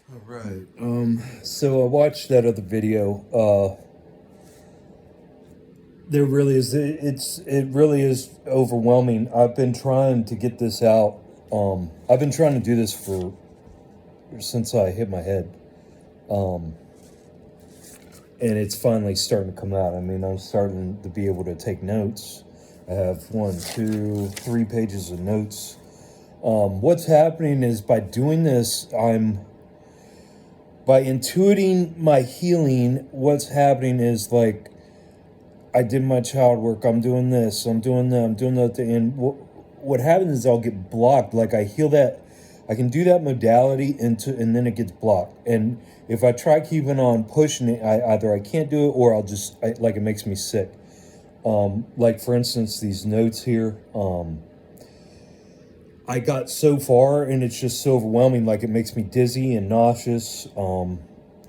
All right. So I watched that other video. There really is. It really is overwhelming. I've been trying to get this out. I've been trying to do this for since I hit my head. Um, and it's finally starting to come out. I mean, I'm starting to be able to take notes. I have 1, 2, 3 pages of notes. What's happening is by doing this, by intuiting my healing. What's happening is like I did my child work. I'm doing this. I'm doing that. I'm doing that. And what happens is I'll get blocked. Like I heal that. I can do that modality and then it gets blocked. And if I try keeping on pushing it, I can't do it or like it makes me sick. Like for instance, these notes here. I got so far and it's just so overwhelming. Like it makes me dizzy and nauseous. You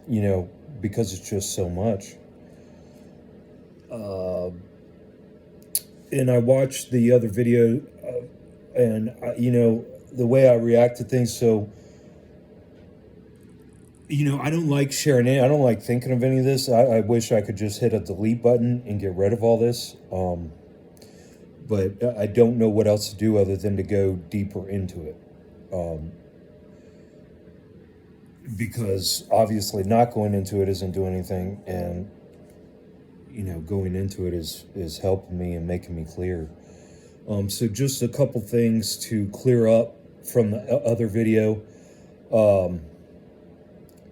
know, because it's just so much. Uh, and I watched the other video, and you know the way I react to things. So you know, I don't like sharing it. I don't like thinking of any of this. I wish I could just hit a delete button and get rid of all this. But I don't know what else to do other than to go deeper into it. Um, because obviously not going into it isn't doing anything, and you know, going into it is helping me and making me clear. So just a couple things to clear up from the other video. Um,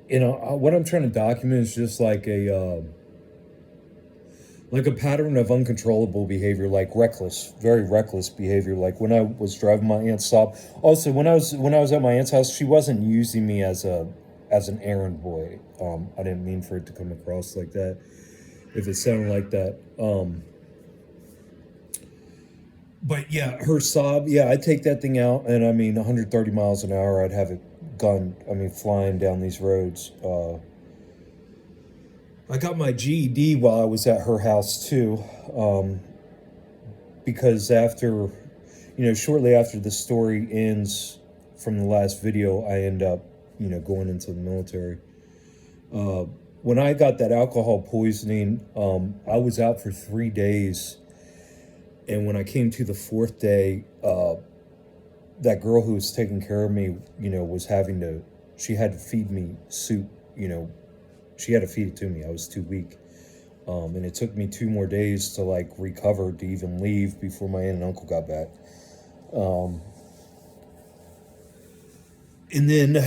you know, what I'm trying to document is just like a pattern of uncontrollable behavior, like reckless, very reckless behavior. Like when I was driving my aunt's Saab. Also, when I was at my aunt's house, she wasn't using me as an errand boy. I didn't mean for it to come across like that. If it sounded like that. But yeah, her Saab, yeah, I'd take that thing out, and I mean, 130 miles an hour, I'd have it gunned. I mean, flying down these roads. I got my GED while I was at her house too, because shortly after the story ends from the last video, I end up, going into the military. Uh, when I got that alcohol poisoning, I was out for 3 days, and when I came to the fourth day, that girl who was taking care of me, she had to feed me soup, she had to feed it to me. I was too weak. And it took me 2 more days to like recover to even leave before my aunt and uncle got back. Um, and then,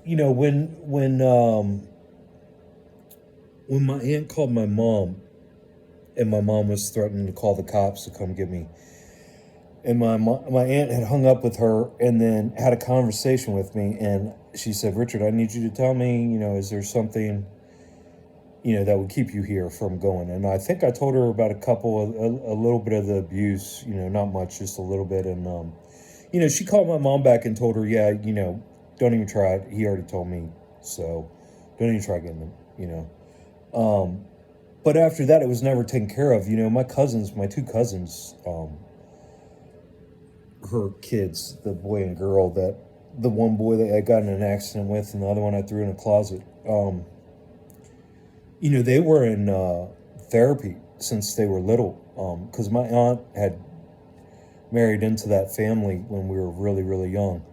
you know, when my aunt called my mom, and my mom was threatening to call the cops to come get me, and my aunt had hung up with her and then had a conversation with me, and she said, "Richard, I need you to tell me, is there something, that would keep you here from going?" And I think I told her about a little bit of the abuse, not much, just a little bit. And, she called my mom back and told her, yeah, don't even try it. He already told me. So don't even try getting them, But after that, it was never taken care of. My two cousins, her kids, the boy and girl, the one boy that I got in an accident with, and the other one I threw in a closet. They were in therapy since they were little. Because my aunt had married into that family when we were really, really young.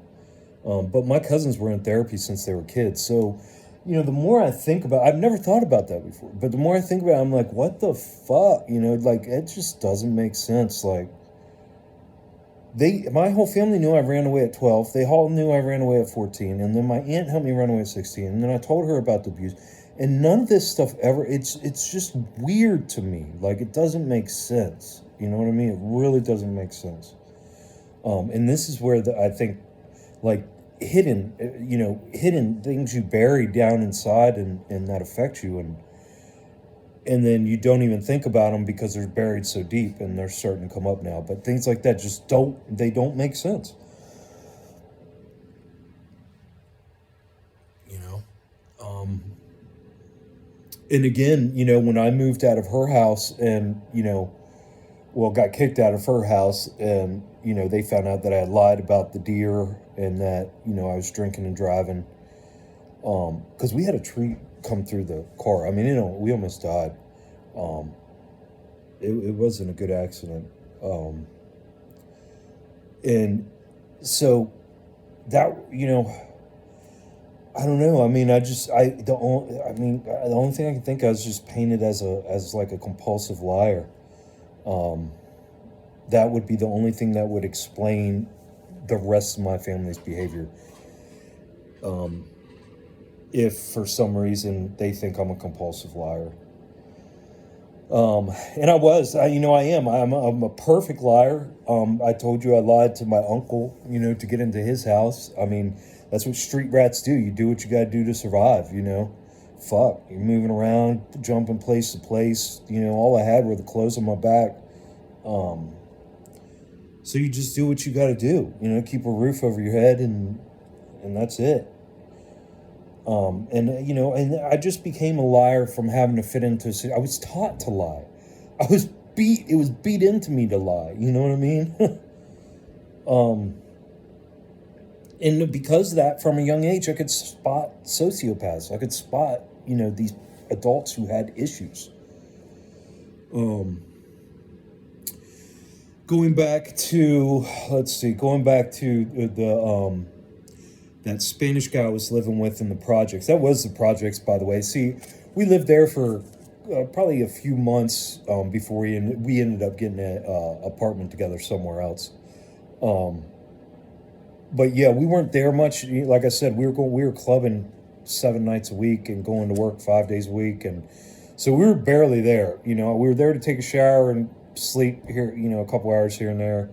But my cousins were in therapy since they were kids. So, the more I think about, I've never thought about that before. But the more I think about it, I'm like, what the fuck? Like it just doesn't make sense. Like my whole family knew I ran away at 12. They all knew I ran away at 14, and then my aunt helped me run away at 16. And then I told her about the abuse. And none of this stuff ever. It's just weird to me. Like it doesn't make sense. You know what I mean? It really doesn't make sense. And this is where I think, like hidden things you bury down inside, and that affect you, and then you don't even think about them because they're buried so deep and they're starting to come up now. But things like that just don't make sense. You know. And again, when I moved out of her house and, got kicked out of her house, and, they found out that I had lied about the deer and that, I was drinking and driving. Because we had a tree come through the car. I mean, we almost died. Um, it wasn't a good accident. And so that, I don't know. I mean, the only thing I can think of is just painted as like a compulsive liar. Um, that would be the only thing that would explain the rest of my family's behavior. If for some reason they think I'm a compulsive liar. And I am. I'm a perfect liar. I told you I lied to my uncle, to get into his house. I mean, that's what street rats do. You do what you got to do to survive. Fuck, you're moving around, jumping place to place. All I had were the clothes on my back. So you just do what you got to do. Keep a roof over your head, and that's it. And I just became a liar from having to fit into. I was taught to lie. It was beat into me to lie. You know what I mean? And because of that, from a young age, I could spot sociopaths. I could spot, these adults who had issues. Going back to the that Spanish guy I was living with in the projects. That was the projects, by the way. See, we lived there for probably a few months before we ended up getting an apartment together somewhere else. But yeah, we weren't there much. Like I said, we were clubbing 7 nights a week and going to work 5 days a week, and so we were barely there. We were there to take a shower and sleep here, a couple hours here and there.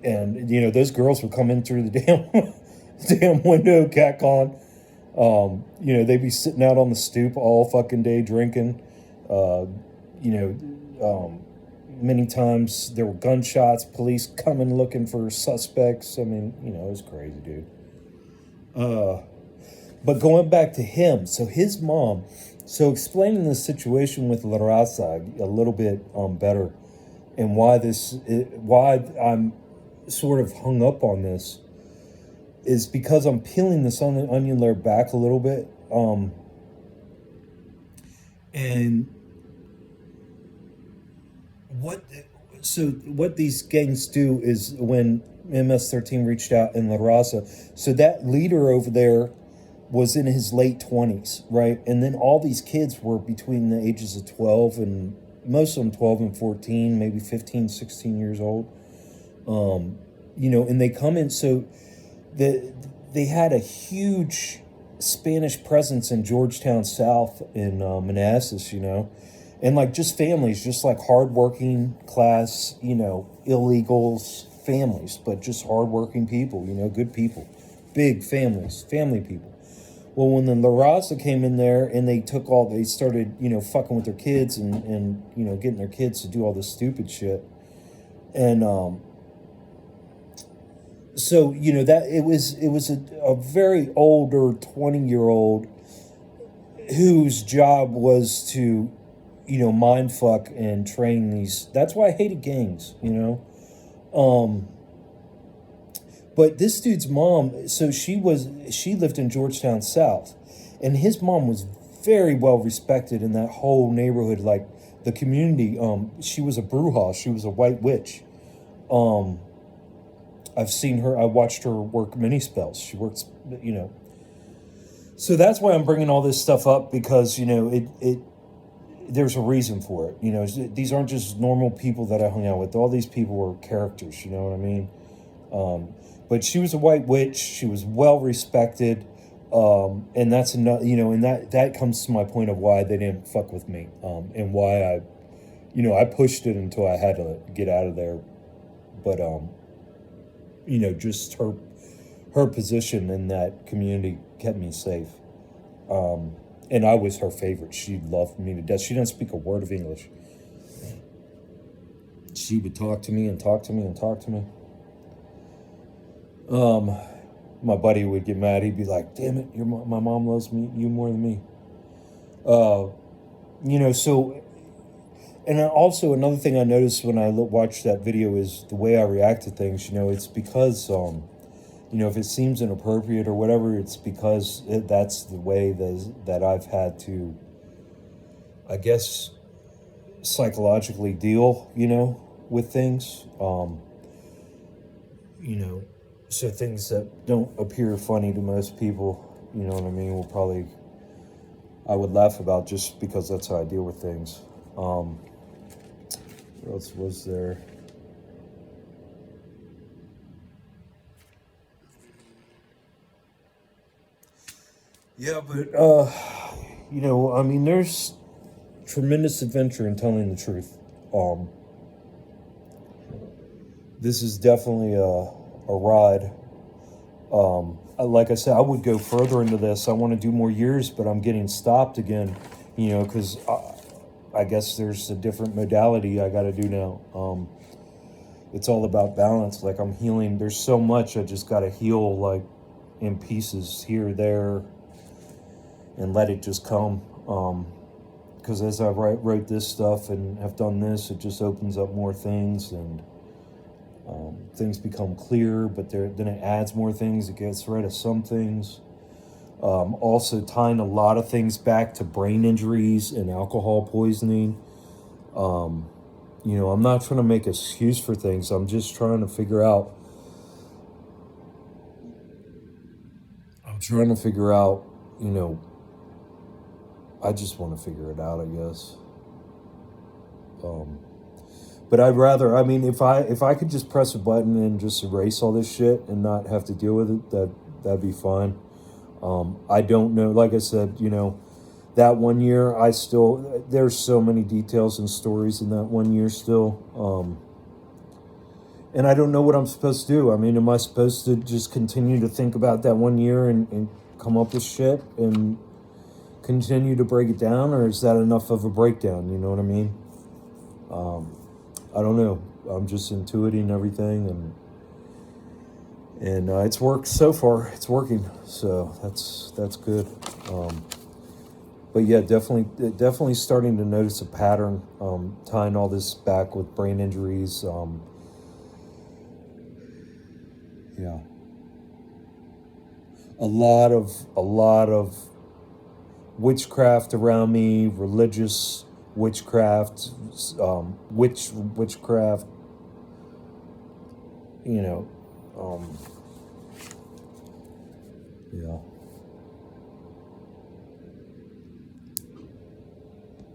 And those girls would come in through the damn window, catcalling. They'd be sitting out on the stoop all fucking day drinking. Many times there were gunshots, police coming looking for suspects. I mean, it was crazy, dude. But going back to him, so his mom, explaining the situation with La Raza a little bit better, and why I'm sort of hung up on this is because I'm peeling this onion layer back a little bit. And what these gangs do is when MS-13 reached out in La Raza, so that leader over there was in his late 20s, right? And then all these kids were between the ages of 12 and most of them 12 and 14, maybe 15, 16 years old. And they come in, so they had a huge Spanish presence in Georgetown South in Manassas, and like just families, just like hardworking class, illegals families, but just hardworking people, good people, big families, family people. Well, when the La Raza came in there and they started, fucking with their kids and getting their kids to do all this stupid shit. And, so, that it was a very older 20-year-old whose job was to, mind fuck and train these. That's why I hated gangs, But this dude's mom, so she lived in Georgetown South, and his mom was very well respected in that whole neighborhood, like the community. She was a bruja. She was a white witch. I watched her work many spells. She works, So that's why I'm bringing all this stuff up, because, there's a reason for it. These aren't just normal people that I hung out with. All these people were characters, you know what I mean? But she was a white witch. She was well respected. And that's enough, and that comes to my point of why they didn't fuck with me. And why I pushed it until I had to get out of there. But, just her position in that community kept me safe. And I was her favorite. She loved me to death. She didn't speak a word of English. She would talk to me and talk to me and talk to me. My buddy would get mad. He'd be like, "Damn it, my mom loves you more than me." So, and also another thing I noticed when I watched that video is the way I react to things. It's because if it seems inappropriate or whatever, it's because that's the way that I've had to, I guess, psychologically deal, with things. So things that don't appear funny to most people, you know what I mean, I would laugh about just because that's how I deal with things. What else was there? Yeah, but I mean, there's tremendous adventure in telling the truth. Um, this is definitely a ride. Like I said, I would go further into this. I want to do more years, but I'm getting stopped again, because I guess there's a different modality I got to do now. It's all about balance. Like I'm healing. There's so much I just got to heal, like in pieces here, there, and let it just come. Because as I wrote this stuff and have done this, it just opens up more things, and things become clear, but then it adds more things. It gets rid of some things. Also tying a lot of things back to brain injuries and alcohol poisoning. I'm not trying to make an excuse for things. I'm just trying to figure out. I just want to figure it out, I guess. But I'd rather, I mean, if I could just press a button and just erase all this shit and not have to deal with it, that'd be fine. I don't know. Like I said, that 1 year, there's so many details and stories in that 1 year still. And I don't know what I'm supposed to do. I mean, am I supposed to just continue to think about that 1 year and come up with shit and continue to break it down, or is that enough of a breakdown? You know what I mean? I don't know. I'm just intuiting everything, and it's worked so far. It's working, so that's good. But yeah, definitely starting to notice a pattern. Tying all this back with brain injuries. Yeah, a lot of witchcraft around me, religious witchcraft, witchcraft. You know, yeah.